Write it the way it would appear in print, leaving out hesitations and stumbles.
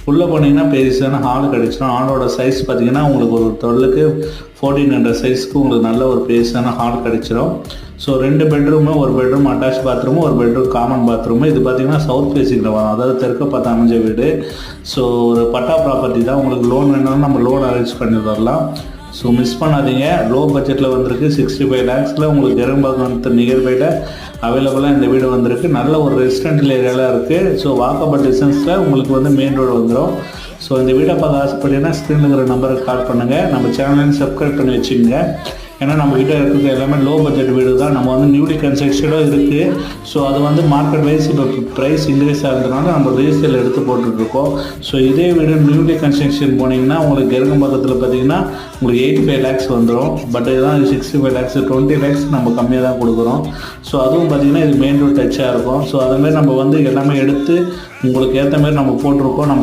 உள்ளே போனீங்கன்னா பெருசான ஹால் கிடச்சிடும். ஹாலோட சைஸ் பார்த்தீங்கன்னா உங்களுக்கு ஒரு 12க்கு 1400 சைஸ்க்கு உங்களுக்கு நல்ல ஒரு பெருசான ஹால் கிடச்சிடும். ஸோ 2 பெட்ரூமு, ஒரு பெட்ரூம் அட்டாச் பாத்ரூமு, ஒரு பெட்ரூம் காமன் பாத்ரூமு. இது பார்த்தீங்கன்னா சவுத் ஃபேஸிங்கில் வரும், அதாவது தெற்க பார்த்து அமைஞ்ச வீடு. ஸோ ஒரு பட்டா ப்ராப்பர்ட்டி தான். உங்களுக்கு லோன் வேணாலும் நம்ம லோன் அரேஞ்ச் பண்ணி தரலாம். ஸோ மிஸ் பண்ணாதீங்க. லோ பட்ஜெட்டில் வந்திருக்கு. 65 lakhஸில் உங்களுக்கு எறும்பாக்கம் நியர்பையில் அவைலபிளாக இந்த வீடு வந்திருக்கு. நல்ல ஒரு ரெசிடென்டல் ஏரியாவில் இருக்குது. ஸோ வாக்கபிள் டிஸ்டன்ஸில் உங்களுக்கு வந்து மெயின் ரோடு வந்துடும். ஸோ இந்த வீடை பார்க்க ஆசைப்பட்டீங்கன்னா ஸ்க்ரீனில் இருக்கிற நம்பருக்கு கால் பண்ணுங்கள். நம்ம சேனலையும் சப்ஸ்கிரைப் பண்ணி வச்சுக்கோங்க. ஏன்னா நம்மக்கிட்ட இருக்கிறது எல்லாமே லோ பட்ஜெட் வீடு தான். நம்ம வந்து நியூலி கன்ஸ்ட்ரக்ஷனும் இருக்குது. ஸோ அது வந்து மார்க்கெட் வைஸ் இப்போ ப்ரைஸ் இன்க்ரீஸ் ஆகிறதுனால நம்ம ரீசேல் எடுத்து போட்டுட்ருக்கோம். ஸோ இதே வீடு நியூலி கன்ஸ்ட்ரக்ஷன் போனீங்கன்னா உங்களுக்கு எருங்கம்பாக்கத்தில் பார்த்தீங்கன்னா உங்களுக்கு 85 lakhs வந்துடும். பட் இதுதான் 65 lakhs, 20 lakhs நம்ம கம்மியாக தான் கொடுக்குறோம். ஸோ அதுவும் பார்த்திங்கன்னா இது மெயின் ரோட் டச்சாக இருக்கும். ஸோ அதுமாதிரி நம்ம வந்து எல்லாமே எடுத்து உங்களுக்கு ஏற்ற மாதிரி நம்ம போட்டிருக்கோம். நம்ம